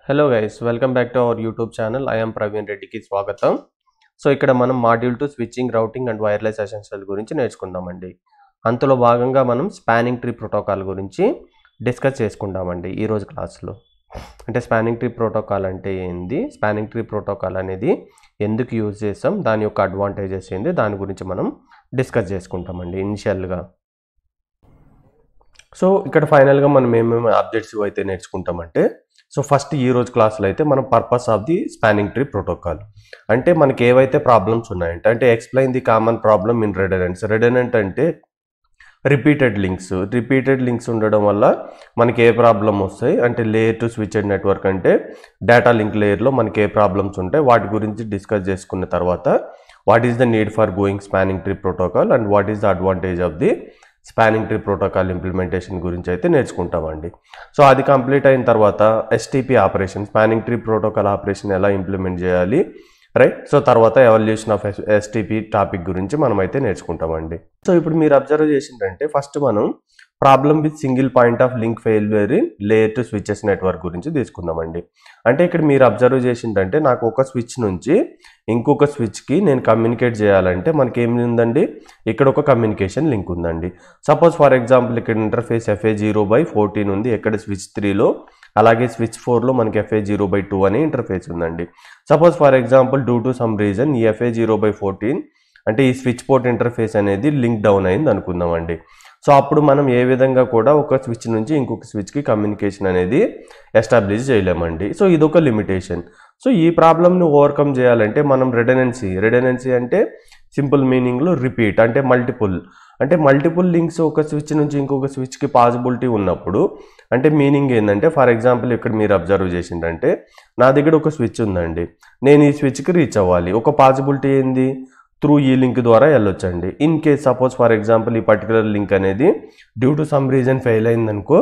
Hello guys, welcome back to our YouTube channel. I am Praveen Reddy ki swagatam. So ikkada manam module 2 switching, routing and wireless essentials gurinchi నేర్చుకుందామండి. అంతలో భాగంగా మనం spanning tree protocol గురించి discuss చేసుకుందామండి ఈ రోజు క్లాస్లో. అంటే spanning tree protocol అంటే ఏంది, స్పానింగ్ ట్రీ ప్రోటోకాల్ అనేది ఎందుకు యూజ్ చేస్తాం, దాని యొక్క అడ్వాంటేజెస్ ఏంది, దాని గురించి మనం డిస్కస్ చేసుకుంటామండి ఇనిషియల్గా. సో ఇక్కడ ఫైనల్గా మనం ఏమేమి ఆబ్జెక్ట్స్ అయితే నేర్చుకుంటామంటే, సో ఫస్ట్ ఈ రోజు క్లాస్లో అయితే మనం purpose of the spanning tree protocol అంటే మనకి ఏవైతే ప్రాబ్లమ్స్ ఉన్నాయంటే, అంటే explain the common problem in redundants. Redundant అంటే రిపీటెడ్ లింక్స్ ఉండడం వల్ల మనకి ఏ ప్రాబ్లం వస్తాయి అంటే, లేయర్ టు స్విచ్డ్ నెట్వర్క్ అంటే డేటా లింక్ లేయర్లో మనకి ఏ ప్రాబ్లమ్స్ ఉంటాయి వాటి గురించి డిస్కస్ చేసుకున్న తర్వాత what is the need for going spanning tree protocol and what is the advantage of the spanning tree protocol implementation గురించి అయితే నేర్చుకుంటామండి. సో అది కంప్లీట్ అయిన తర్వాత STP operation, spanning tree protocol operation ఎలా ఇంప్లిమెంట్ చేయాలి, రైట్. సో తర్వాత evolution of STP topic గురించి మనం అయితే నేర్చుకుంటామండి. సో ఇప్పుడు మీరు అబ్జర్వ్ చేసిందంటే ఫస్ట్ మనం problem with single point of link failure in layer to switches network గురించి తీసుకుందామండి. అంటే ఇక్కడ మీరు అబ్జర్వ్ చేసిందంటే నాకు ఒక స్విచ్ నుంచి ఇంకొక స్విచ్కి నేను కమ్యూనికేట్ చేయాలంటే మనకి ఏమి ఉందండి, ఇక్కడ ఒక కమ్యూనికేషన్ లింక్ ఉందండి. సపోజ్ ఫర్ ఎగ్జాంపుల్ ఇక్కడ ఇంటర్ఫేస్ FA0/14 ఉంది ఎక్కడ స్విచ్ 3లో, అలాగే స్విచ్ 4లో మనకి FA0/2 అనే ఇంటర్ఫేస్ ఉందండి. Suppose for example due to some reason ఈ FA0/14 అంటే ఈ స్విచ్ పోర్ట్ ఇంటర్ఫేస్ అనేది లింక్ డౌన్ అయింది అనుకుందామండి. సో అప్పుడు మనం ఏ విధంగా కూడా ఒక స్విచ్ నుంచి ఇంకొక స్విచ్కి కమ్యూనికేషన్ అనేది ఎస్టాబ్లిష్ చేయలేమండి. సో ఇదొక లిమిటేషన్. సో ఈ ప్రాబ్లమ్ని ఓవర్కమ్ చేయాలంటే మనం రెడెనెన్సీ అంటే సింపుల్ మీనింగ్లో రిపీట్ అంటే మల్టిపుల్ లింక్స్ ఒక స్విచ్ నుంచి ఇంకొక స్విచ్కి పాసిబిలిటీ ఉన్నప్పుడు అంటే మీనింగ్ ఏంటంటే, ఫర్ ఎగ్జాంపుల్ ఇక్కడ మీరు అబ్జర్వ్ చేసిందంటే నా దగ్గర ఒక స్విచ్ ఉందండి, నేను ఈ స్విచ్కి రీచ్ అవ్వాలి, ఒక పాసిబిలిటీ ఏంది, త్రూ ఈ లింక్ ద్వారా వెళ్ళొచ్చండి. In case suppose for example ఈ పర్టికులర్ లింక్ అనేది due to some reason fail అయిందనుకో,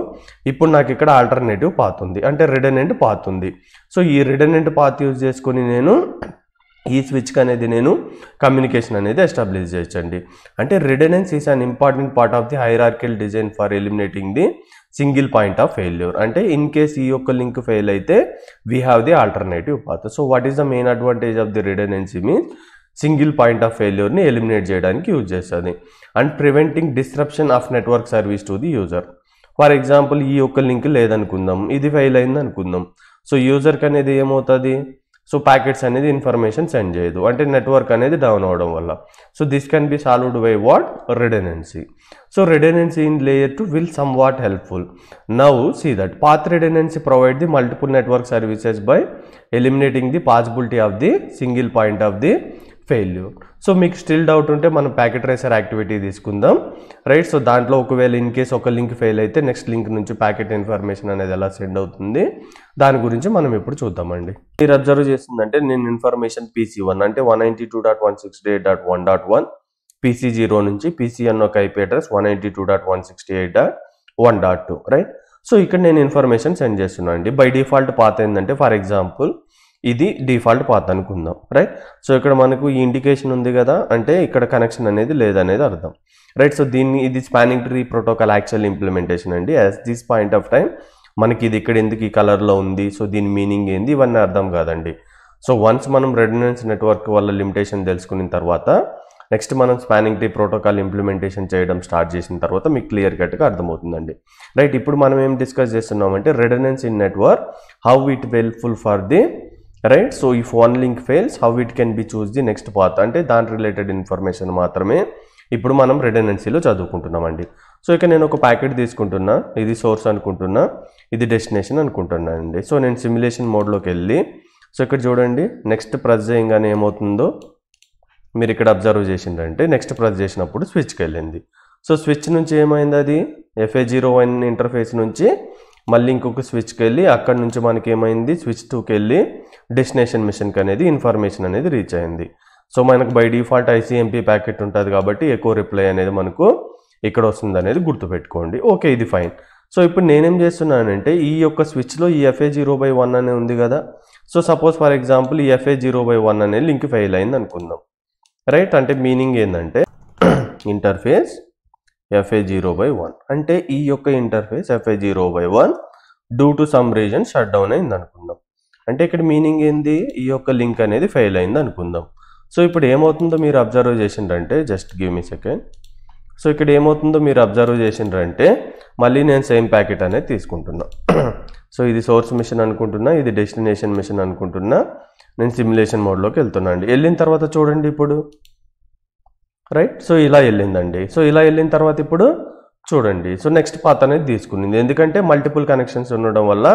ఇప్పుడు నాకు ఇక్కడ ఆల్టర్నేటివ్ పాత్ ఉంది అంటే రెడెనెంట్ పాత్ ఉంది. సో ఈ రెడెనెంట్ పాత్ యూజ్ చేసుకొని నేను ఈ స్విచ్కి అనేది నేను కమ్యూనికేషన్ అనేది ఎస్టాబ్లిష్ చేయొచ్చండి. అంటే redundance is an important part of the hierarchical design for eliminating the single point of failure. అంటే ఇన్ కేస్ ఈ యొక్క లింక్ ఫెయిల్ అయితే we have the alternative path. So what is the main advantage of the redundancy means single point of ఫెయిల్యూర్ని eliminate చేయడానికి use చేస్తుంది. And preventing disruption of network service to the user. For example ఈ యొక్క link లేదనుకుందాం, ఇది fail అయింది అనుకుందాం. So యూజర్కి అనేది ఏమవుతుంది, సో ప్యాకెట్స్ అనేది ఇన్ఫర్మేషన్ సెండ్ చేయదు అంటే నెట్వర్క్ అనేది డౌన్ అవడం వల్ల. So this can be solved by what, redundancy. So redundancy in layer 2 will somewhat helpful. Now see that path redundancy provide the multiple network services by eliminating the possibility of the single point of the failure. So మీకు still doubt ఉంటే మనం packet tracer activity తీసుకుందాం, right. So దాంట్లో ఒకవేళ in case ఒక link fail అయితే next link నుంచి packet information అనేది ఎలా సెండ్ అవుతుంది దాని గురించి మనం ఇప్పుడు చూద్దామండి. మీరు అబ్జర్వ్ చేస్తుందంటే నేను ఇన్ఫర్మేషన్ PC1 అంటే 192.168.1.1 PC0 నుంచి PC1 ఒక IP అడ్రస్ 192.168.1.2, రైట్. సో ఇక్కడ నేను ఇన్ఫర్మేషన్ సెండ్ చేస్తున్నాను అండి. బై డిఫాల్ట్ పాత్ ఏంటంటే ఫర్ ఎగ్జాంపుల్ ఇది డిఫాల్ట్ పాత్ అనుకుందాం, రైట్. సో ఇక్కడ మనకు ఈ ఇండికేషన్ ఉంది కదా, అంటే ఇక్కడ కనెక్షన్ అనేది లేదనేది అర్థం, రైట్. సో ఇది spanning tree protocol actual implementation అండి. As this point of time మనకి ఇది ఇక్కడ ఎందుకు ఈ కలర్లో ఉంది, సో దీని మీనింగ్ ఏంది, ఇవన్నీ అర్థం కాదండి. సో వన్స్ మనం రెడెనెన్స్ నెట్వర్క్ వల్ల లిమిటేషన్ తెలుసుకున్న తర్వాత నెక్స్ట్ మనం స్పానింగ్ ట్రీ ప్రోటోకాల్ ఇంప్లిమెంటేషన్ చేయడం స్టార్ట్ చేసిన తర్వాత మీకు క్లియర్ కట్గా అర్థమవుతుందండి, రైట్. ఇప్పుడు మనం ఏం డిస్కస్ చేస్తున్నామంటే redundance in network, how it helpful for the, right. So if one link fails how it can be choose the next path అంటే దాని రిలేటెడ్ ఇన్ఫర్మేషన్ మాత్రమే ఇప్పుడు మనం రెడెనెన్సీలో చదువుకుంటున్నామండి. సో ఇక నేను ఒక ప్యాకెట్ తీసుకుంటున్నా, ఇది సోర్స్ అనుకుంటున్నా, ఇది డెస్టినేషన్ అనుకుంటున్నాను అండి. సో నేను సిమ్యులేషన్ మోడ్లోకి వెళ్ళి, సో ఇక్కడ చూడండి నెక్స్ట్ ప్రెస్ చేయగానే ఏమవుతుందో మీరు ఇక్కడ అబ్జర్వ్ చేసిందంటే నెక్స్ట్ ప్రెస్ చేసినప్పుడు స్విచ్కి వెళ్ళింది. సో స్విచ్ నుంచి ఏమైంది, అది FA01 ఇంటర్ఫేస్ నుంచి మళ్ళీ ఇంకొక స్విచ్కి వెళ్ళి అక్కడ నుంచి మనకి ఏమైంది స్విచ్ 2కి వెళ్ళి డెస్టినేషన్ మిషన్కి అనేది ఇన్ఫర్మేషన్ అనేది రీచ్ అయింది. సో మనకు బై డిఫాల్ట్ ICMP ప్యాకెట్ ఉంటుంది కాబట్టి ఎక్కువ రిప్లై అనేది మనకు ఇక్కడ వస్తుంది అనేది గుర్తుపెట్టుకోండి. ఓకే, ఇది ఫైన్. సో ఇప్పుడు నేనేం చేస్తున్నానంటే ఈ యొక్క స్విచ్లో ఈ FA0/1 అనే ఉంది కదా. సో సపోజ్ ఫర్ ఎగ్జాంపుల్ ఈ FA0/1 అనే లింక్ ఫెయిల్ అయింది అనుకుందాం, రైట్. అంటే మీనింగ్ ఏంటంటే ఇంటర్ఫేస్ FA0/1 అంటే ఈ యొక్క interface FA0/1 due to some reason shut down అయింది అనుకుందాం. అంటే ఇక్కడ మీనింగ్ ఏంది, ఈ యొక్క లింక్ అనేది ఫెయిల్ అయింది అనుకుందాం. సో ఇప్పుడు ఏమవుతుందో మీరు అబ్జర్వ్ చేసిండ్రంటే, just give me second. So ఇక్కడ ఏమవుతుందో మీరు అబ్జర్వ్ చేసిండ్రంటే మళ్ళీ నేను సేమ్ ప్యాకెట్ అనేది తీసుకుంటున్నా. సో ఇది సోర్స్ మిషన్ అనుకుంటున్నా, ఇది డెస్టినేషన్ మిషన్ అనుకుంటున్నా. నేను సిమ్యులేషన్ మోడ్లోకి వెళ్తున్నా అండి. వెళ్ళిన తర్వాత చూడండి ఇప్పుడు, రైట్. సో ఇలా వెళ్ళిందండి. సో ఇలా వెళ్ళిన తర్వాత ఇప్పుడు చూడండి, సో నెక్స్ట్ పాత్ అనేది తీసుకునింది. ఎందుకంటే మల్టిపుల్ కనెక్షన్స్ ఉండడం వల్ల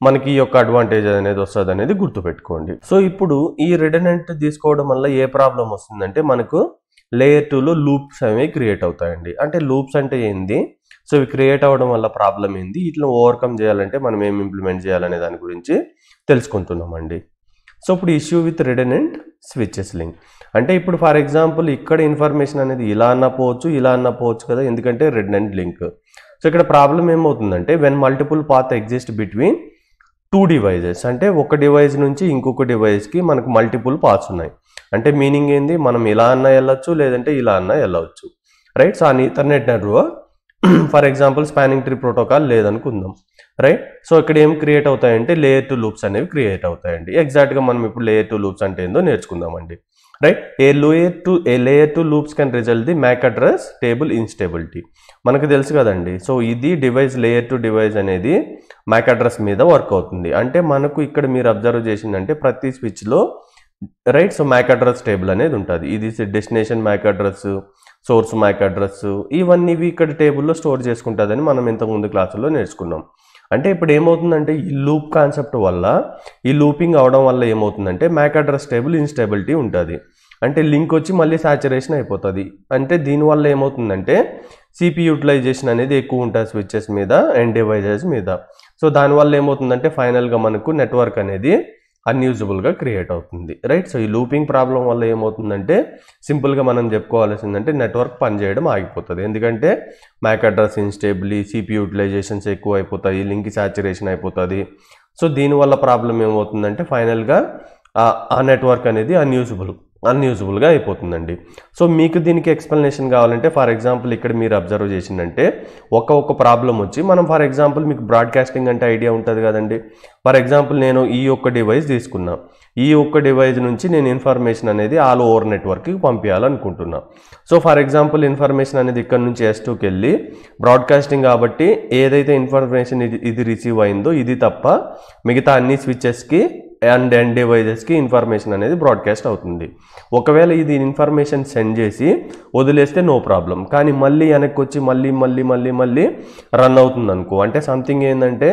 మనకి ఈ యొక్క అడ్వాంటేజ్ అనేది వస్తుంది అనేది గుర్తుపెట్టుకోండి. సో ఇప్పుడు ఈ రిడెండెంట్ తీసుకోవడం వల్ల ఏ ప్రాబ్లం వస్తుందంటే మనకు లేయర్ 2లో లూప్స్ అనేవి క్రియేట్ అవుతాయండి. అంటే లూప్స్ అంటే ఏంది, సో ఇవి క్రియేట్ అవ్వడం వల్ల ప్రాబ్లం ఏంది, వీటిని ఓవర్కమ్ చేయాలంటే మనం ఏం ఇంప్లిమెంట్ చేయాలనే దాని గురించి తెలుసుకుంటున్నామండి. సో ఇప్పుడు issue with redundant switches link అంటే ఇప్పుడు ఫర్ ఎగ్జాంపుల్ ఇక్కడ ఇన్ఫర్మేషన్ అనేది ఇలా అన్న పోవచ్చు, ఇలా అన్న పోవచ్చు కదా, ఎందుకంటే రిడెండెంట్ లింక్. సో ఇక్కడ ప్రాబ్లం ఏమవుతుందంటే when multiple path exist between 2 devices, అంటే ఒక డివైస్ నుంచి ఇంకొక డివైస్కి మనకు మల్టిపుల్ పాత్స్ ఉన్నాయి. అంటే మీనింగ్ ఏంది, మనం ఇలా అన్నా వెళ్ళొచ్చు, లేదంటే ఇలా అన్నా వెళ్ళవచ్చు, రైట్. సో ఆ ethernet network for example spanning tree protocol లేదనుకుందాం, రైట్. సో ఇక్కడ ఏం క్రియేట్ అవుతాయంటే లేయర్ 2 లూప్స్ అనేవి క్రియేట్ అవుతాయండి. ఎగ్జాక్ట్గా మనం ఇప్పుడు లేయర్ 2 లూప్స్ అంటే ఏందో నేర్చుకుందామండి, right. A layer 2 loops can result the MAC address table instability. మనకు తెలుసు కదండి. సో ఇది డివైస్ లేయర్ 2 డివైస్ అనేది మ్యాక్ అడ్రస్ మీద వర్క్ అవుతుంది. అంటే మనకు ఇక్కడ మీరు అబ్జర్వ్ చేసిందంటే ప్రతి స్విచ్లో, right, so MAC address table అనేది ఉంటుంది. ఇది destination MAC address, source MAC address, ఇవన్నీ ఇక్కడ టేబుల్లో స్టోర్ చేసుకుంటుందని మనం ఇంతకుముందు క్లాసుల్లో నేర్చుకున్నాం. అంటే ఇప్పుడు ఏమవుతుందంటే ఈ లూప్ కాన్సెప్ట్ వల్ల, ఈ లూపింగ్ అవడం వల్ల ఏమవుతుందంటే మ్యాక్ అడ్రస్ టేబుల్ ఇన్స్టేబిలిటీ ఉంటుంది. అంటే లింక్ వచ్చి మళ్ళీ సాచురేషన్ అయిపోతుంది. అంటే దీనివల్ల ఏమవుతుందంటే సిపి యూటిలైజేషన్ అనేది ఎక్కువ ఉంటుంది స్విచెస్ మీద అండ్ డివైజెస్ మీద. సో దానివల్ల ఏమవుతుందంటే ఫైనల్గా మనకు నెట్వర్క్ అనేది అన్యూజబుల్గా క్రియేట్ అవుతుంది, రైట్. సో ఈ లూపింగ్ ప్రాబ్లం వల్ల ఏమవుతుందంటే సింపుల్గా మనం చెప్పుకోవాల్సిందంటే నెట్వర్క్ పనిచేయడం ఆగిపోతుంది. ఎందుకంటే మ్యాక్ అడ్రస్ ఇన్స్టేబిలిటీ, సిపి యూటిలైజేషన్స్ ఎక్కువ అయిపోతాయి, లింక్ సాచురేషన్ అయిపోతుంది. సో దీనివల్ల ప్రాబ్లం ఏమవుతుందంటే ఫైనల్గా ఆ నెట్వర్క్ అనేది అన్యూజబుల్గా అయిపోతుందండి. సో మీకు దీనికి ఎక్స్ప్లెనేషన్ కావాలంటే ఫర్ ఎగ్జాంపుల్ ఇక్కడ మీరు అబ్జర్వ్ చేసిందంటే ఒక ప్రాబ్లం వచ్చి మనం ఫర్ ఎగ్జాంపుల్ మీకు బ్రాడ్కాస్టింగ్ అంటే ఐడియా ఉంటుంది కదండి. ఫర్ ఎగ్జాంపుల్ నేను ఈ ఒక్క డివైస్ తీసుకున్నా, ఈ ఒక్క డివైస్ నుంచి నేను ఇన్ఫర్మేషన్ అనేది ఆల్ ఓవర్ నెట్వర్క్కి పంపించాలనుకుంటున్నా. సో ఫర్ ఎగ్జాంపుల్ ఇన్ఫర్మేషన్ అనేది ఇక్కడ నుంచి S2కి వెళ్ళి బ్రాడ్కాస్టింగ్ కాబట్టి ఏదైతే ఇన్ఫర్మేషన్ ఇది రిసీవ్ అయిందో ఇది తప్ప మిగతా అన్ని స్విచెస్కి అండ్ డివైజెస్కి ఇన్ఫర్మేషన్ అనేది బ్రాడ్కాస్ట్ అవుతుంది. ఒకవేళ ఇది ఇన్ఫర్మేషన్ సెండ్ చేసి వదిలేస్తే నో ప్రాబ్లం, కానీ మళ్ళీ వెనక్కి వచ్చి మళ్ళీ రన్ అవుతుంది అనుకో, అంటే సంథింగ్ ఏంటంటే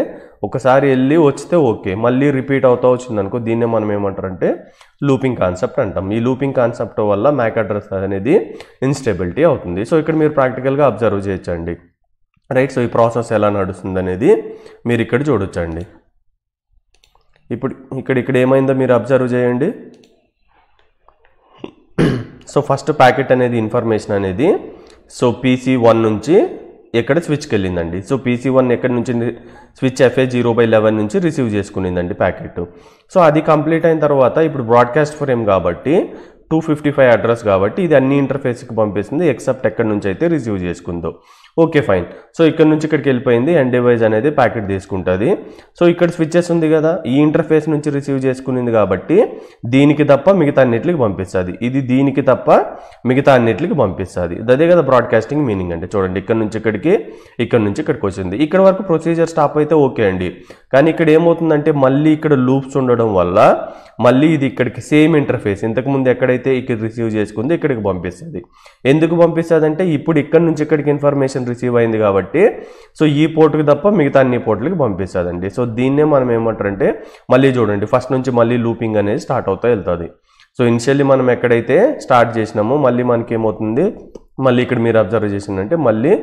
ఒకసారి వెళ్ళి వచ్చితే ఓకే, మళ్ళీ రిపీట్ అవుతా వచ్చింది అనుకో, దీన్నే మనం ఏమంటారంటే లూపింగ్ కాన్సెప్ట్ అంటాం. ఈ లూపింగ్ కాన్సెప్ట్ వల్ల మ్యాక్ అడ్రస్ అనేది ఇన్స్టెబిలిటీ అవుతుంది. సో ఇక్కడ మీరు ప్రాక్టికల్గా అబ్జర్వ్ చేయొచ్చండి, రైట్. సో ఈ ప్రాసెస్ ఎలా నడుస్తుంది అనేది మీరు ఇక్కడ చూడొచ్చండి. ఇప్పుడు ఇక్కడ ఏమైందో మీరు అబ్జర్వ్ చేయండి. సో ఫస్ట్ ప్యాకెట్ అనేది ఇన్ఫర్మేషన్ అనేది సో PC1 నుంచి ఎక్కడ స్విచ్కి వెళ్ళిందండి. సో PC1 ఎక్కడి నుంచి స్విచ్ FA0/11 నుంచి రిసీవ్ చేసుకునిందండి ప్యాకెట్. సో అది కంప్లీట్ అయిన తర్వాత ఇప్పుడు బ్రాడ్కాస్ట్ ఫ్రేమ్ కాబట్టి 255 అడ్రస్ కాబట్టి ఇది అన్ని ఇంటర్ఫేస్కి పంపిస్తుంది ఎక్సెప్ట్ ఎక్కడి నుంచి అయితే రిసీవ్ చేసుకుందో. Okay fine. సో ఇక్కడ నుంచి ఇక్కడికి వెళ్ళిపోయింది అండ్ డివైస్ అనేది ప్యాకెట్ తీసుకుంటుంది. సో ఇక్కడ స్విచెస్ ఉంది కదా, ఈ ఇంటర్ఫేస్ నుంచి రిసీవ్ చేసుకునింది కాబట్టి దీనికి తప్ప మిగతా అన్నిటికి పంపిస్తుంది, ఇది దీనికి తప్ప మిగతా అన్నిటికి పంపిస్తుంది. అదే కదా బ్రాడ్కాస్టింగ్ మీనింగ్ అంటే. చూడండి ఇక్కడ నుంచి ఇక్కడికి వచ్చింది. ఇక్కడ వరకు ప్రొసీజర్ స్టాప్ అయితే ఓకే అండి, కానీ ఇక్కడ ఏమవుతుందంటే మళ్ళీ ఇక్కడ లూప్స్ ఉండడం వల్ల మళ్ళీ ఇది ఇక్కడికి సేమ్ ఇంటర్ఫేస్ ఇంతకుముందు ఎక్కడైతే ఇక్కడ రిసీవ్ చేసుకుందో ఇక్కడికి పంపిస్తుంది. ఎందుకు పంపిస్తుంది అంటే ఇప్పుడు ఇక్కడ నుంచి ఇక్కడికి ఇన్ఫర్మేషన్ రిసీవ్ అయింది కాబట్టి సో ఈ పోర్టుకి తప్ప మిగతా అన్ని పోర్టులకి పంపిస్తుందండి. సో దీన్నే మనం ఏమంటారంటే మళ్ళీ చూడండి ఫస్ట్ నుంచి మళ్ళీ లూపింగ్ అనేది స్టార్ట్ అవుతా వెళ్తుంది. సో ఇనిషియల్లీ మనం ఎక్కడైతే స్టార్ట్ చేసినామో మళ్ళీ మనకి ఏమవుతుంది, మళ్ళీ ఇక్కడ మీరు అబ్జర్వ్ చేసిందంటే మళ్ళీ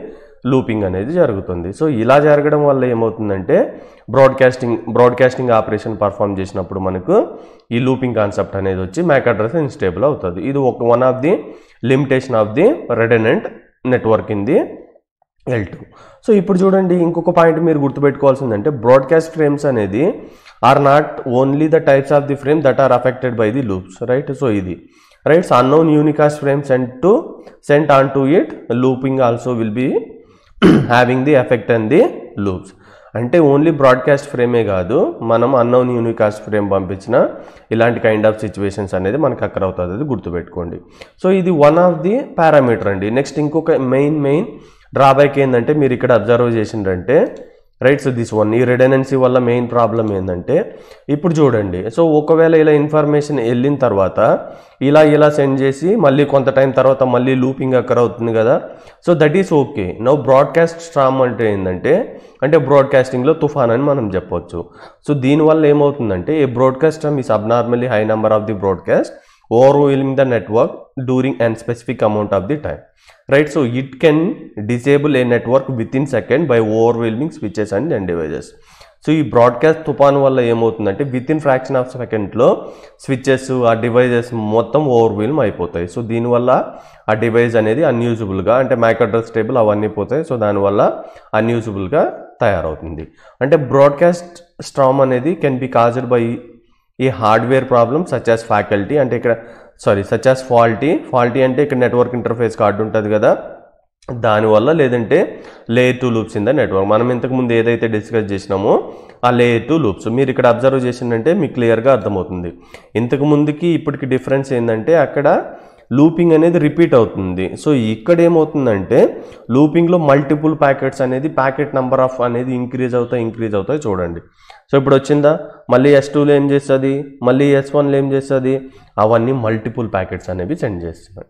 లూపింగ్ అనేది జరుగుతుంది. సో ఇలా జరగడం వల్ల ఏమవుతుందంటే బ్రాడ్కాస్టింగ్ ఆపరేషన్ పర్ఫామ్ చేసినప్పుడు మనకు ఈ లూపింగ్ కాన్సెప్ట్ అనేది వచ్చి మ్యాక్ అడ్రస్ ఇన్స్టేబుల్ అవుతుంది. ఇది one of the limitation of the redundant network in the L2. So ఇప్పుడు చూడండి ఇంకొక పాయింట్ మీరు గుర్తుపెట్టుకోవాల్సిందంటే బ్రాడ్కాస్ట్ ఫ్రేమ్స్ అనేది are not only the types of the frame that are affected by the loops, right. So ఇది right unknown unicast frame sent onto it looping also will be having the effect on the loops. అంటే only broadcast ఫ్రేమే కాదు, మనం unknown unicast frame పంపించిన ఇలాంటి kind of situations అనేది మనకు అక్కడ అవుతుంది, అది గుర్తుపెట్టుకోండి. సో ఇది వన్ ఆఫ్ ది పారామీటర్ అండి. నెక్స్ట్ ఇంకొక మెయిన్ డ్రాబ్యాక్ ఏంటంటే మీరు ఇక్కడ అబ్జర్వ్ చేసిండ్రంటే రైట్. సో దిస్ వన్, ఈ రిడెండెన్సీ వల్ల మెయిన్ ప్రాబ్లం ఏంటంటే ఇప్పుడు చూడండి, సో ఒకవేళ ఇలా ఇన్ఫర్మేషన్ వెళ్ళిన తర్వాత ఇలా సెండ్ చేసి మళ్ళీ కొంత టైం తర్వాత మళ్ళీ లూపింగ్ అక్కర్ అవుతుంది కదా. So that is okay. Now broadcast storm అంటే ఏంటంటే బ్రాడ్కాస్టింగ్లో తుఫాన్ అని మనం చెప్పొచ్చు. సో దీనివల్ల ఏమవుతుందంటే a broadcast storm is abnormally high number of the broadcast overwhelming the network during a specific amount of the time, right? So it can disable a network within second by overwhelming switches and end devices. So ఈ broadcast తుఫాన్ వల్ల ఏమవుతుందంటే with in fraction of సెకండ్లో switches ఆ devices మొత్తం overwhelm అయిపోతాయి. So దీనివల్ల ఆ డివైస్ అనేది అన్యూజబుల్గా, అంటే మ్యాక్ అడ్రస్ టేబుల్ అవన్నీ పోతాయి. సో దానివల్ల అన్యూజబుల్గా తయారవుతుంది. అంటే బ్రాడ్కాస్ట్ స్ట్రామ్ అనేది కెన్ బి కాజ్డ్ బై ఈ hardware problem such as faculty, అంటే ఇక్కడ సచ్ యాజ్ ఫాల్టీ అంటే ఇక్కడ నెట్వర్క్ ఇంటర్ఫేస్ కార్డు ఉంటుంది కదా దానివల్ల, లేదంటే layer 2 loops in the network. మనం ఇంతకుముందు ఏదైతే డిస్కస్ చేసినామో ఆ లేయర్ 2 లూప్స్ మీరు ఇక్కడ అబ్జర్వ్ చేసిందంటే మీకు క్లియర్గా అర్థమవుతుంది. ఇంతకుముందుకి ఇప్పటికి డిఫరెన్స్ ఏంటంటే అక్కడ లూపింగ్ అనేది రిపీట్ అవుతుంది. సో ఇక్కడ ఏమవుతుందంటే లూపింగ్లో మల్టిపుల్ ప్యాకెట్స్ అనేది ప్యాకెట్ నెంబర్ ఆఫ్ అనేది ఇంక్రీజ్ అవుతాయి చూడండి. సో ఇప్పుడు వచ్చిందా, మళ్ళీ S2లో ఏం చేస్తుంది, మళ్ళీ S1లో ఏం చేస్తుంది, అవన్నీ మల్టిపుల్ ప్యాకెట్స్ అనేవి సెండ్ చేస్తున్నాయి.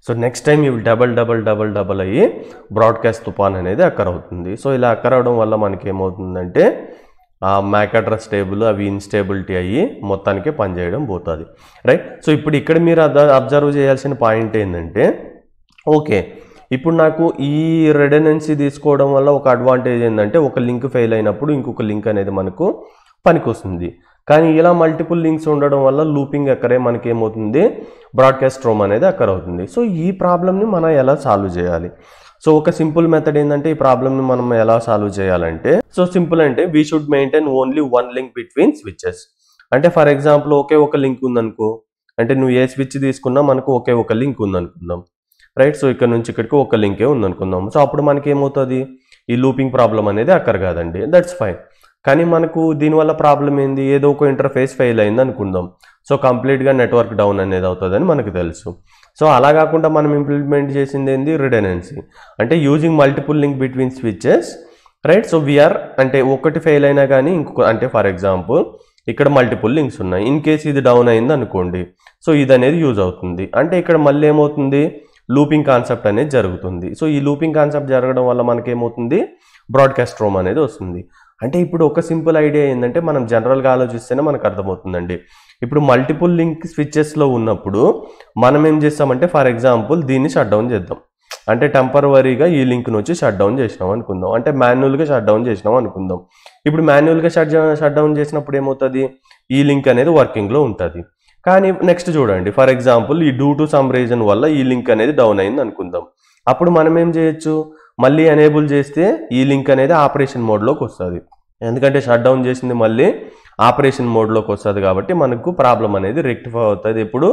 సో నెక్స్ట్ టైం ఇవి డబల్ అయ్యి బ్రాడ్కాస్ట్ తుఫాన్ అనేది అక్కర్ అవుతుంది. సో ఇలా అక్కర్ అవడం వల్ల మనకి ఏమవుతుందంటే ఆ మ్యాక్ అడ్రస్ టేబుల్ అవి ఇన్స్టేబిలిటీ అయ్యి మొత్తానికి పనిచేయడం పోతుంది, రైట్. సో ఇప్పుడు ఇక్కడ మీరు అబ్జర్వ్ చేయాల్సిన పాయింట్ ఏంటంటే ఓకే, ఇప్పుడు నాకు ఈ రెడెండెన్సీ తీసుకోవడం వల్ల ఒక అడ్వాంటేజ్ ఏంటంటే ఒక లింక్ ఫెయిల్ అయినప్పుడు ఇంకొక లింక్ అనేది మనకు పనికొస్తుంది. కానీ ఇలా మల్టిపుల్ లింక్స్ ఉండడం వల్ల లూపింగ్ అక్కరే మనకి ఏమవుతుంది, బ్రాడ్కాస్ట్ స్ట్రామ్ అనేది అక్కర్ అవుతుంది. సో ఈ ప్రాబ్లమ్ని మనం ఎలా సాల్వ్ చేయాలి? సో ఒక సింపుల్ మెథడ్ ఏంటంటే ఈ ప్రాబ్లమ్ని మనం ఎలా సాల్వ్ చేయాలంటే, సో సింపుల్ అంటే we should maintain only one link between switches. అంటే ఫర్ ఎగ్జాంపుల్ ఒకే ఒక లింక్ ఉందనుకో, అంటే నువ్వు ఏ స్విచ్ తీసుకున్నా మనకు ఒకే ఒక లింక్ ఉందనుకుందాం, రైట్. సో ఇక్కడ నుంచి ఇక్కడికి ఒక లింకే ఉందనుకుందాం. సో అప్పుడు మనకి ఏమవుతుంది, ఈ లూపింగ్ ప్రాబ్లం అనేది అక్కర్ కాదండి, దట్స్ ఫైన్. కానీ మనకు దీనివల్ల ప్రాబ్లం ఏంది, ఏదో ఒక ఇంటర్ఫేస్ ఫెయిల్ అయింది అనుకుందాం. సో కంప్లీట్గా నెట్వర్క్ డౌన్ అనేది అవుతుందని మనకు తెలుసు. సో అలా కాకుండా మనం ఇంప్లిమెంట్ చేసింది ఏంది, రిడెండెన్సీ, అంటే using multiple link between switches, right. So we are అంటే ఒకటి ఫెయిల్ అయినా కానీ ఇంకొక, అంటే ఫర్ ఎగ్జాంపుల్ ఇక్కడ మల్టిపుల్ లింక్స్ ఉన్నాయి, ఇన్ కేస్ ఇది డౌన్ అయింది అనుకోండి, సో ఇది అనేది యూజ్ అవుతుంది. అంటే ఇక్కడ మళ్ళీ ఏమవుతుంది, లూపింగ్ కాన్సెప్ట్ అనేది జరుగుతుంది. సో ఈ లూపింగ్ కాన్సెప్ట్ జరగడం వల్ల మనకేమవుతుంది, బ్రాడ్కాస్ట్ స్ట్రామ్ అనేది వస్తుంది. అంటే ఇప్పుడు ఒక సింపుల్ ఐడియా ఏంటంటే మనం జనరల్గా ఆలోచిస్తేనే మనకు అర్థమవుతుందండి. ఇప్పుడు మల్టిపుల్ లింక్ స్విచ్చెస్లో ఉన్నప్పుడు మనం ఏం చేస్తామంటే ఫర్ ఎగ్జాంపుల్ దీన్ని షట్ డౌన్ చేద్దాం. అంటే టెంపరవరీగా ఈ లింక్ను వచ్చి షట్ డౌన్ చేసినాం అనుకుందాం, అంటే మాన్యువల్గా షట్ డౌన్ చేసినాం అనుకుందాం. ఇప్పుడు మాన్యువల్గా షట్ డౌన్ చేసినప్పుడు ఏమవుతుంది, ఈ లింక్ అనేది వర్కింగ్లో ఉంటుంది. కానీ నెక్స్ట్ చూడండి, ఫర్ ఎగ్జాంపుల్ ఈ డ్యూ టు సమ్ రీజన్ వల్ల ఈ లింక్ అనేది డౌన్ అయింది అనుకుందాం. అప్పుడు మనం ఏం చేయొచ్చు, మళ్ళీ ఎనేబుల్ చేస్తే ఈ లింక్ అనేది ఆపరేషన్ మోడ్లోకి వస్తుంది. ఎందుకంటే షట్ డౌన్ చేసింది మళ్ళీ ఆపరేషన్ మోడ్లోకి వస్తుంది కాబట్టి మనకు ప్రాబ్లం అనేది రెక్టిఫై అవుతుంది. ఇప్పుడు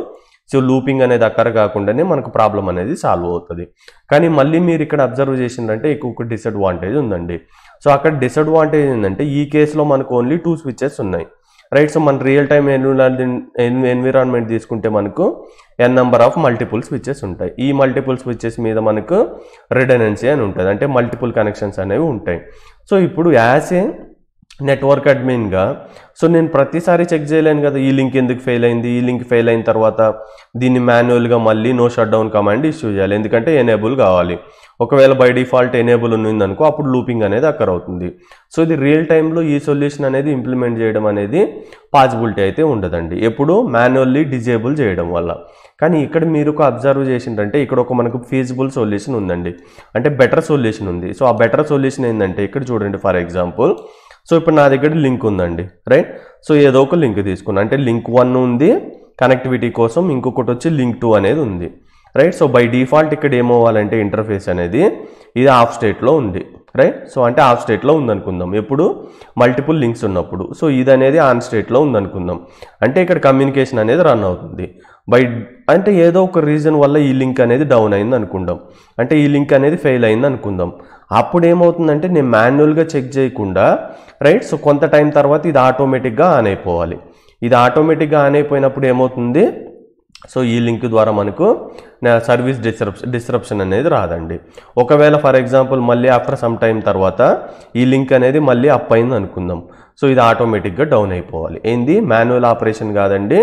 సో లూపింగ్ అనేది అక్కర కాకుండానే మనకు ప్రాబ్లం అనేది సాల్వ్ అవుతుంది. కానీ మళ్ళీ మీరు ఇక్కడ అబ్జర్వ్ చేసిందంటే ఇంకొక డిసడ్వాంటేజ్ ఉందండి. సో అక్కడ డిసడ్వాంటేజ్ ఏంటంటే ఈ కేసులో మనకు ఓన్లీ 2 స్విచెస్ ఉన్నాయి, రైట్. సో మన రియల్ టైమ్ ఎన్విరాన్మెంట్ తీసుకుంటే మనకు n number of multiple switches ఉంటాయి. ఈ మల్టిపుల్ స్విచెస్ మీద మనకు రిడెండెన్సీ అని ఉంటుంది, అంటే మల్టిపుల్ కనెక్షన్స్ అనేవి ఉంటాయి. సో ఇప్పుడు యాజ్ ఏ నెట్వర్క్ అడ్మిన్గా సో నేను ప్రతిసారి చెక్ చేయలేను కదా, ఈ లింక్ ఎందుకు ఫెయిల్ అయింది, ఈ లింక్ ఫెయిల్ అయిన తర్వాత దీన్ని మాన్యువల్గా మళ్ళీ no shut down command issue చేయాలి, ఎందుకంటే ఎనేబుల్ కావాలి. ఒకవేళ బై డిఫాల్ట్ ఎనేబుల్ ఉంది అనుకో అప్పుడు లూపింగ్ అనేది అక్కర్ అవుతుంది. సో ఇది రియల్ టైంలో ఈ సొల్యూషన్ అనేది ఇంప్లిమెంట్ చేయడం అనేది పాసిబిలిటీ అయితే ఉండదండి, ఎప్పుడు మాన్యువల్లీ డిజేబుల్ చేయడం వల్ల. కానీ ఇక్కడ మీరు ఒక అబ్జర్వ్ చేసిందంటే ఇక్కడ ఒక మనకు ఫీజిబుల్ సొల్యూషన్ ఉందండి, అంటే బెటర్ సొల్యూషన్ ఉంది. సో ఆ బెటర్ సొల్యూషన్ ఏంటంటే ఇక్కడ చూడండి, ఫర్ ఎగ్జాంపుల్ సో ఇప్పుడు నా దగ్గర లింక్ ఉందండి, రైట్. సో ఏదో ఒక లింక్ తీసుకున్నా, అంటే లింక్ 1 ఉంది కనెక్టివిటీ కోసం, ఇంకొకటి వచ్చి లింక్ 2 అనేది ఉంది, రైట్. సో బై డిఫాల్ట్ ఇక్కడ ఏమవ్వాలంటే ఇంటర్ఫేస్ అనేది ఇది ఆఫ్ స్టేట్లో ఉంది, రైట్. సో అంటే ఆఫ్ స్టేట్లో ఉందనుకుందాం ఎప్పుడు మల్టిపుల్ లింక్స్ ఉన్నప్పుడు. సో ఇది అనేది ఆన్ స్టేట్లో ఉందనుకుందాం, అంటే ఇక్కడ కమ్యూనికేషన్ అనేది రన్ అవుతుంది. అంటే ఏదో ఒక రీజన్ వల్ల ఈ లింక్ అనేది డౌన్ అయింది అనుకుందాం, అంటే ఈ లింక్ అనేది ఫెయిల్ అయింది అనుకుందాం. అప్పుడు ఏమవుతుందంటే నేను మాన్యువల్గా చెక్ చేయకుండా రైట్, సో కొంత టైం తర్వాత ఇది ఆటోమేటిక్గా ఆన్ అయిపోవాలి. ఇది ఆటోమేటిక్గా ఆన్ అయిపోయినప్పుడు ఏమవుతుంది, సో ఈ లింక్ ద్వారా మనకు సర్వీస్ డిస్రప్షన్ అనేది రాదండి. ఒకవేళ ఫర్ ఎగ్జాంపుల్ మళ్ళీ ఆఫ్టర్ సమ్ టైం తర్వాత ఈ లింక్ అనేది మళ్ళీ అప్ అయింది అనుకుందాం, సో ఇది ఆటోమేటిక్గా డౌన్ అయిపోవాలి. ఏంది, మాన్యువల్ ఆపరేషన్ కాదండి,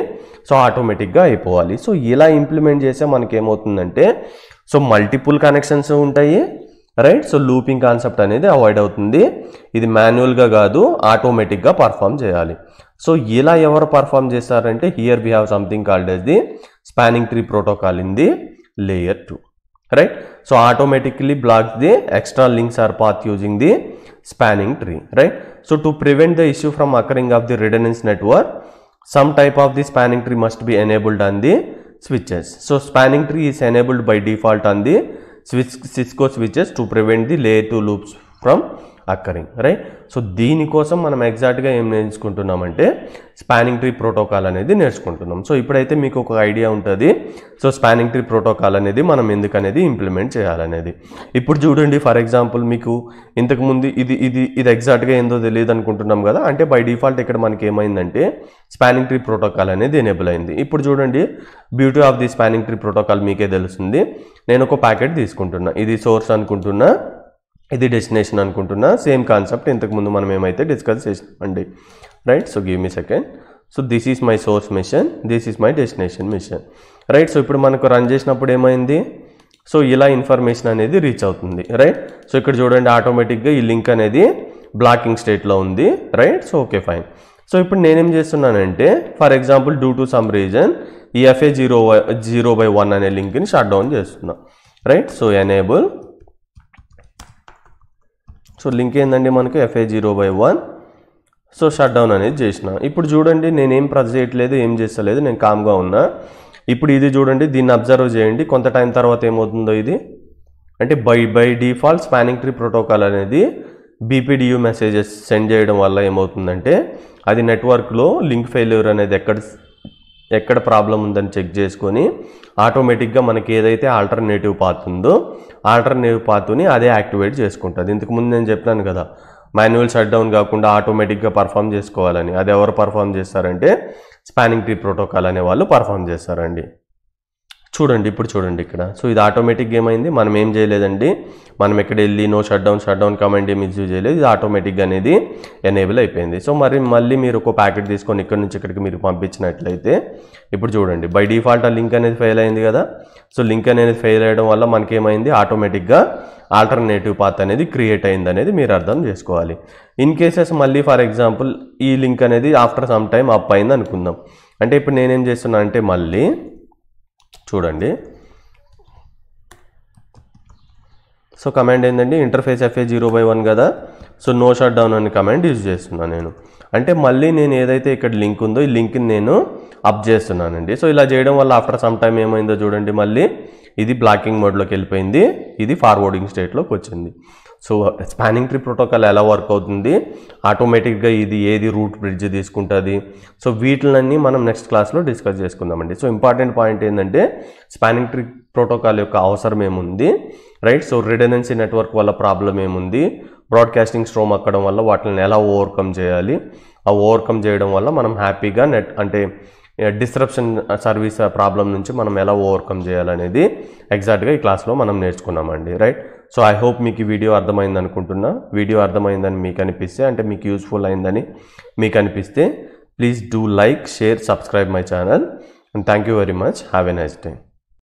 సో ఆటోమేటిక్గా అయిపోవాలి. సో ఇలా ఇంప్లిమెంట్ చేస్తే మనకి ఏమవుతుందంటే సో మల్టిపుల్ కనెక్షన్స్ ఉంటాయి రైట్, సో లూపింగ్ కాన్సెప్ట్ అనేది అవాయిడ్ అవుతుంది. ఇది మాన్యువల్గా కాదు, ఆటోమేటిక్గా పర్ఫామ్ చేయాలి. సో ఇలా ఎవరు పర్ఫామ్ చేస్తారంటే here we have something called as the spanning tree protocol in the layer 2 right. So automatically blocks the extra links or path using the spanning tree, right? So to prevent the issue from occurring of the redundant network, some type of the spanning tree must be enabled on the switches. So spanning tree is enabled by default on the Cisco switches to prevent the layer 2 loops from occurring, right? So దీనికోసం మనం ఎగ్జాక్ట్గా ఏం నేర్చుకుంటున్నామంటే spanning tree protocol అనేది నేర్చుకుంటున్నాం. So ఇప్పుడైతే మీకు ఒక idea ఉంటుంది, సో స్పానింగ్ ట్రీ ప్రోటోకాల్ అనేది మనం ఎందుకనేది ఇంప్లిమెంట్ చేయాలనేది. ఇప్పుడు చూడండి, ఫర్ ఎగ్జాంపుల్ మీకు ఇంతకుముందు ఇది ఎగ్జాక్ట్గా ఏందో తెలియదు అనుకుంటున్నాం కదా, అంటే బై డిఫాల్ట్ ఇక్కడ మనకి ఏమైందంటే స్పానింగ్ ట్రీ ప్రోటోకాల్ అనేది ఎనేబుల్ అయింది. ఇప్పుడు చూడండి, beauty of the spanning tree protocol మీకే తెలుస్తుంది. నేను ఒక ప్యాకెట్ తీసుకుంటున్నా, ఇది సోర్స్ అనుకుంటున్నా, ఇది డెస్టినేషన్ అనుకుంటున్నా, సేమ్ కాన్సెప్ట్ ఇంతకుముందు మనం ఏమైతే డిస్కస్ చేసినామండి right. So give me second. So this is my source machine, this is my destination machine right. So ఇప్పుడు మనకు రన్ చేసినప్పుడు ఏమైంది, సో ఇలా ఇన్ఫర్మేషన్ అనేది రీచ్ అవుతుంది రైట్. సో ఇక్కడ చూడండి, ఆటోమేటిక్గా ఈ లింక్ అనేది బ్లాకింగ్ స్టేట్లో ఉంది right. So okay fine. So ఇప్పుడు నేనేం చేస్తున్నానంటే for example due to some reason ఈ FA0/1 అనే లింక్ని షట్ డౌన్ చేస్తున్నా right. So enable, so link ఏందండి మనకు FA0/1, సో షట్ డౌన్ అనేది చేసిన. ఇప్పుడు చూడండి, నేనేం ప్రెస్ చేయట్లేదు, ఏం చేస్తలేదు, నేను కామ్గా ఉన్నా. ఇప్పుడు ఇది చూడండి, దీన్ని అబ్జర్వ్ చేయండి, కొంత టైం తర్వాత ఏమవుతుందో ఇది అంటే by default spanning tree protocol అనేది BPDU మెసేజెస్ సెండ్ చేయడం వల్ల ఏమవుతుందంటే అది నెట్వర్క్లో లింక్ ఫెయిల్యూర్ అనేది ఎక్కడ ప్రాబ్లం ఉందని చెక్ చేసుకొని ఆటోమేటిక్గా మనకి ఏదైతే ఆల్టర్నేటివ్ పాత్ ఉందో ఆల్టర్నేటివ్ పాత్ని అదే యాక్టివేట్ చేసుకుంటుంది. ఇంతకుముందు నేను చెప్పాను కదా, మాన్యువల్ షట్ డౌన్ కాకుండా ఆటోమేటిక్గా పర్ఫామ్ చేసుకోవాలని. అది ఎవరు పర్ఫామ్ చేస్తారంటే స్పానింగ్ ట్రీ ప్రోటోకాల్ అనే వాళ్ళు పర్ఫామ్ చేస్తారండి. చూడండి, ఇప్పుడు చూడండి ఇక్కడ, సో ఇది ఆటోమేటిక్గా ఏమైంది, మనం ఏం చేయలేదండి, మనం ఎక్కడ వెళ్ళి నో షట్ డౌన్ కమాండ్ ఏమి యూజ్ చేయలేదు, ఇది ఆటోమేటిక్గా అనేది ఎనేబుల్ అయిపోయింది. సో మళ్ళీ మీరు ఒక ప్యాకెట్ తీసుకొని ఇక్కడ నుంచి ఇక్కడికి మీరు పంపించినట్లయితే ఇప్పుడు చూడండి, బై డిఫాల్ట్ ఆ లింక్ అనేది ఫెయిల్ అయింది కదా. సో లింక్ అనేది ఫెయిల్ అయ్యడం వల్ల మనకి ఏమైంది, ఆటోమేటిక్గా ఆల్టర్నేటివ్ పాత్ అనేది క్రియేట్ అయింది అనేది మీరు అర్థం చేసుకోవాలి. ఇన్ కేసెస్ మళ్ళీ ఫర్ ఎగ్జాంపుల్ ఈ లింక్ అనేది ఆఫ్టర్ సమ్ టైం అప్ అయింది అనుకుందాం, అంటే ఇప్పుడు నేనేం చేస్తున్నా అంటే మళ్ళీ చూడండి, సో కమాండ్ ఏంటండి, ఇంటర్ఫేస్ FA0/1 కదా, సో నో షట్ డౌన్ అనే కమాండ్ యూజ్ చేస్తున్నాను నేను. అంటే మళ్ళీ నేను ఏదైతే ఇక్కడ లింక్ ఉందో ఈ లింక్ని నేను అప్ చేస్తున్నానండి. సో ఇలా చేయడం వల్ల ఆఫ్టర్ సమ్ టైం ఏమైందో చూడండి, మళ్ళీ ఇది బ్లాకింగ్ మోడ్లోకి వెళ్ళిపోయింది, ఇది ఫార్వర్డింగ్ స్టేట్లోకి వచ్చింది. సో స్పానింగ్ ట్రీ ప్రోటోకాల్ ఎలా వర్క్ అవుతుంది, ఆటోమేటిక్గా ఇది ఏది రూట్ బ్రిడ్జ్ తీసుకుంటుంది, సో వీటిలన్నీ మనం నెక్స్ట్ క్లాస్లో డిస్కస్ చేసుకుందామండి. సో ఇంపార్టెంట్ పాయింట్ ఏంటంటే స్పానింగ్ ట్రీ ప్రోటోకాల్ యొక్క అవసరం ఏముంది రైట్. సో రిడెండెన్సీ నెట్వర్క్ వల్ల ప్రాబ్లం ఏముంది, బ్రాడ్కాస్టింగ్ స్ట్రోమ్ అక్కడం వల్ల వాటిని ఎలా ఓవర్కమ్ చేయాలి, ఆ ఓవర్కమ్ చేయడం వల్ల మనం హ్యాపీగా అంటే డిస్రప్షన్ సర్వీస్ ప్రాబ్లం నుంచి మనం ఎలా ఓవర్కమ్ చేయాలనేది ఎగ్జాక్ట్గా ఈ క్లాస్లో మనం నేర్చుకున్నామండి రైట్. సో ఐ హోప్ మీకు ఈ వీడియో అర్థమైంది అనుకుంటున్నా. వీడియో అర్థమైందని మీకు అనిపిస్తే, అంటే మీకు యూస్ఫుల్ అయిందని మీకు అనిపిస్తే please do like, share, subscribe my channel, and thank you very much. Have a nice day.